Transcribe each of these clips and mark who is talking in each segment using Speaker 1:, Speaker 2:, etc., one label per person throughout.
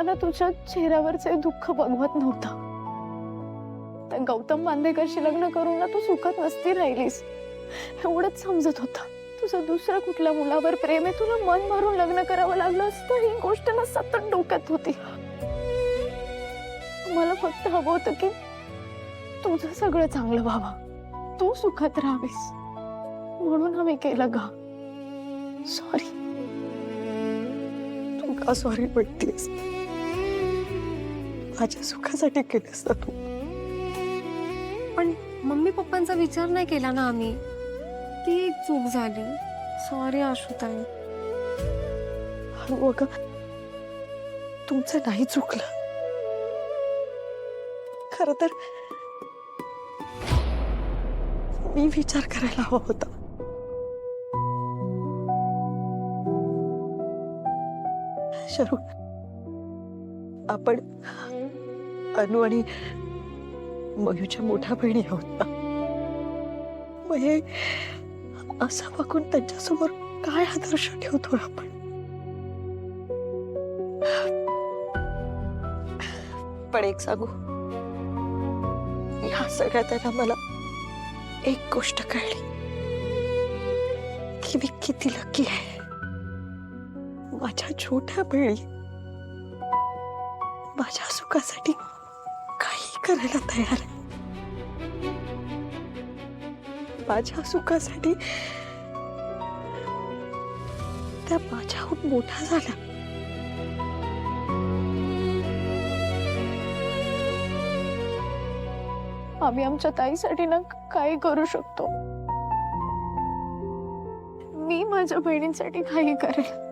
Speaker 1: मला ना तुझ्या चेहऱ्यावरचे दुःख बघवत नव्हतं. त्या गौतम बांदेकरशी लग्न करून ना तू सुखात नसती राहिलीस एवढंच समजत होतं. तुझं दुसऱ्या कुठल्या मुलावर प्रेम आहे, तुला मन भरून लग्न करावं लागलं असतं, ही गोष्ट ना सतत डोक्यात होती. मला फक्त हवं होतं की तुझं सगळं चांगलं व्हावं, तू सुखात राहावीस, म्हणून आम्ही केलं ग. सॉरी. तू का सॉरी म्हणतेस? माझ्या सुखासाठी केलंस ना तू.
Speaker 2: पण मम्मी पप्पांचा विचार नाही केला ना आम्ही. ती एक चूक झाली. सॉरी आशुताई.
Speaker 1: अगं तुमचं नाही चुकलं. खरं तर मी विचार करायला हवा होता. शरू, आपण अनु आणि मयूच्या मोठ्या बहिणी आहोत ना. मग हे असं बघून त्यांच्यासमोर काय आदर्श ठेवतो आपण? पण एक सांगू, ह्या सगळ्यात आहे ना मला एक गोष्ट कळली की मी किती लकी आहे. माझ्या छोट्या बहिणी माझ्या सुखासाठी काही करायला तयार आहे. माझ्या सुखासाठी त्या माझ्याहून मोठ्या झाल्या. आम्ही आमच्या ताईसाठी ना काही करू शकतो. मी माझ्या बहिणींसाठी काही करेल.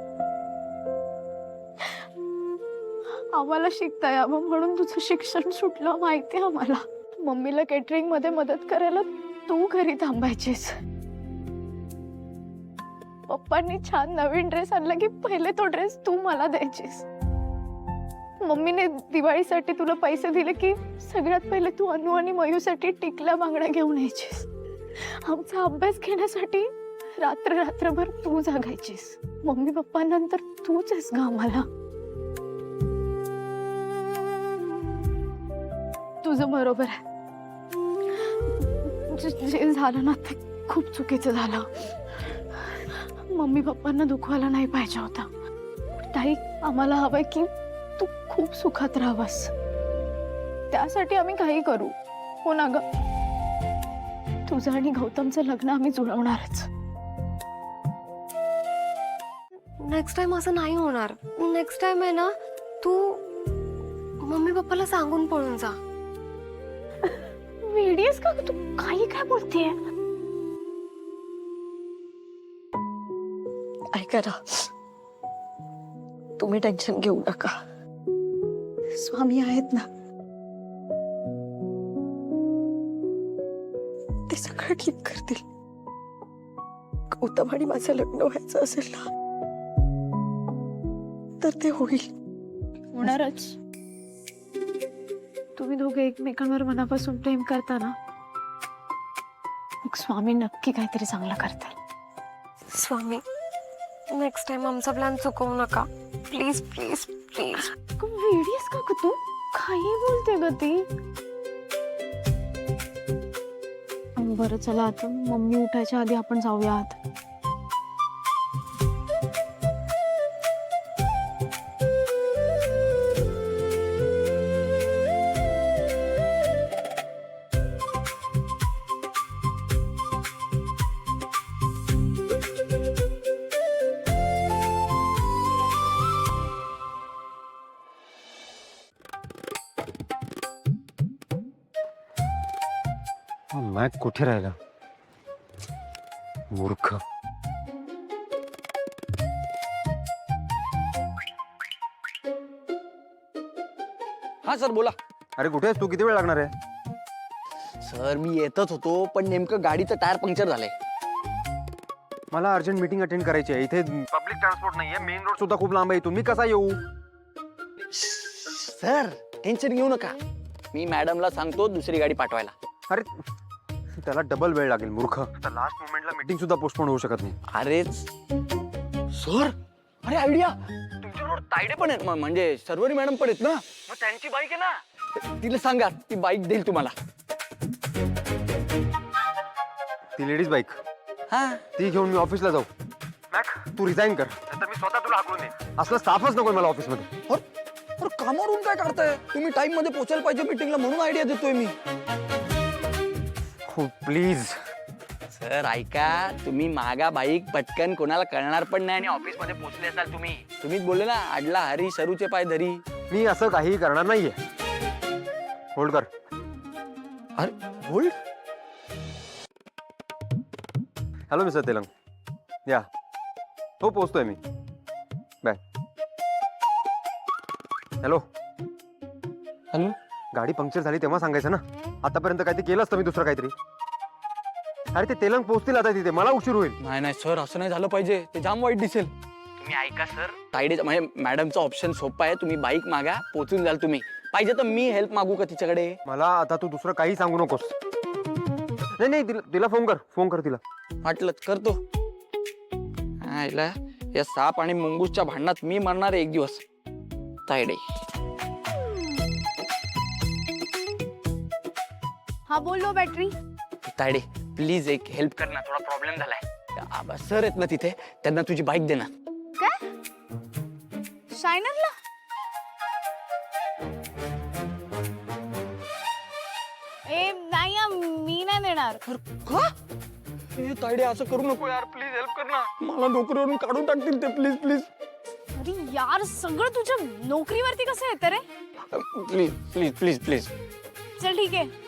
Speaker 1: आम्हाला शिकता यावं म्हणून तुझं शिक्षण सुटलं माहिती आम्हाला. मम्मीला केटरिंग मध्ये मदत करायला तू घरी थांबायचीस. पप्पांनी छान नवीन ड्रेस आणला की पहिले तो ड्रेस तू मला द्यायचीस. मम्मीने दिवाळीसाठी तुला पैसे दिले की सगळ्यात पहिले तू अनु आणि मयूसाठी टिकल्या बांगड्या घेऊन यायचीस. आमचा अभ्यास घेण्यासाठी रात्रभर तू जागायचीस. मम्मी पप्पांनंतर तूच आहेस ग आम्हाला. तुझं बरोबर आहे. जे झालं ना ते खूप चुकीचं झालं. मम्मी पप्पांना दुखवायला नाही पाहिजे होता. ताई, आम्हाला हवंय की तू खूप सुखात राहावस. त्यासाठी आम्ही काही करू. हो ना ग? तुझं आणि गौतमचं लग्न आम्ही जुळवणारच.
Speaker 2: नेक्स्ट टाइम असं नाही होणार. नेक्स्ट टाइम आहे ना, तू मम्मी पप्पाला सांगून पळून जा.
Speaker 1: वेडीस का तू? काही काय बोलतेय? ऐका ना, तुम्ही टेन्शन घेऊ नका. स्वामी आहेत ना, ते सगळं ठीक करतील. गौतम आणि माझं लग्न व्हायचं असेल ना तर ते होईल. होणारच. तुम्ही दोघे एकमेकांवर मनापासून प्रेम करता ना, मग स्वामी नक्की काहीतरी चांगलं करतात.
Speaker 2: स्वामी, नेक्स्ट टाइम आमचा प्लॅन चुकवू नका. Please please please.
Speaker 1: वेडीस का तू? काही बोलते ग ती. बरं चला, आता मम्मी उठायच्या आधी आपण जाऊया आत.
Speaker 3: मॅक कुठे राहिला? मूर्ख.
Speaker 4: हा सर बोला.
Speaker 3: अरे कुठे आहेस तू? किती वेळ लागणार आहे?
Speaker 4: सर मी येतच होतो पण नेमकं गाडीचं टायर पंक्चर झालंय.
Speaker 3: मला अर्जंट मीटिंग अटेंड करायची आहे. इथे पब्लिक ट्रान्सपोर्ट नाहीये. मेन रोड सुद्धा खूप लांब आहे. तुम्ही कसा येऊ?
Speaker 4: सर टेन्शन घेऊ नका, मी मॅडमला सांगतो दुसरी गाडी पाठवायला.
Speaker 3: अरे त्याला डबल वेळ लागेल मूर्ख. लास्ट मोमेंटला मीटिंग सुद्धा पोस्टपोन होऊ शकत नाही.
Speaker 4: अरे सर, अरे आयडिया.
Speaker 3: तुमच्याकडे
Speaker 4: बरोबर तायडे पण आहेत म्हणजे सर्वरी मॅडम पण आहेत ना, मग त्यांची बाईक आहे ना, तिला सांगा ती बाईक देईल तुम्हाला.
Speaker 3: ती लेडीज बाईक
Speaker 4: हा
Speaker 3: ती घेऊन मी ऑफिसला जाऊ. मॅक तू रिझाईन कर, नाहीतर मी स्वतः तुला हाकलून देईन. असलं स्टाफच नको मला ऑफिसमध्ये.
Speaker 4: अरे कामावरून काय काढताय तुम्ही? टाइम मध्ये पोहोचायला पाहिजे मीटिंगला म्हणून आयडिया देतोय मी.
Speaker 3: हो प्लीज.
Speaker 4: सर ऐका, तुम्ही मागा बाईक, पटकन कोणाला कळणार पण नाही आणि ऑफिस मध्ये पोहोचले असाल तुम्ही. तुम्हीच बोलले ना, आडला हरी सरूचे पाय धरी.
Speaker 3: मी असं काही करणार नाहीये. होल्ड कर.
Speaker 4: अरे होल्ड.
Speaker 3: Hello mister Telang. या हो पोहोचतोय मी. बाय. हॅलो.
Speaker 4: हॅलो.
Speaker 3: गाडी पंक्चर झाली तेव्हा सांगायचं ना. आतापर्यंत काय ते केलं असतं मी दुसरं काहीतरी. अरे ते तेलंग पोहोचतील आता तिथे, मला उशीर होईल.
Speaker 4: नाही नाही सर, असं नाही झालं पाहिजे, ते जाम वाईट दिसेल. तुम्ही ऐका सर, तायडे म्हणजे मॅडमचा ऑप्शन सोपा आहे. तुम्ही बाईक मागा, पोहोचून जाल तुम्ही. पाहिजे तर मी हेल्प मागू का तिच्याकडे?
Speaker 3: मला आता तू दुसरं काही सांगू नकोस. नाही नाही तिला फोन कर तिला.
Speaker 4: वाटलं करतो. आईला या साप आणि मुंगूसच्या भांडणात मी मरणार आहे एक दिवस. तायडे.
Speaker 1: हा बोलो बॅटरी.
Speaker 4: तायडे प्लीज एक हेल्प कर ना, थोडा प्रॉब्लेम झालाय. सर आहेत ना तिथे, त्यांना तुझी बाईक दे ना.
Speaker 1: काय शायनरला? ए नाही मी नाही देणार.
Speaker 4: का? हे तायडे असं करू नको यार, प्लीज हेल्प कर ना. मला नोकरीवरून काढून टाकतील ते, प्लीज प्लीज.
Speaker 1: अरे यार सगळं तुझ्या नोकरीवरती कसं येतं रे?
Speaker 4: Please please please please.
Speaker 1: चल ठीक आहे.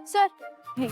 Speaker 1: सर हे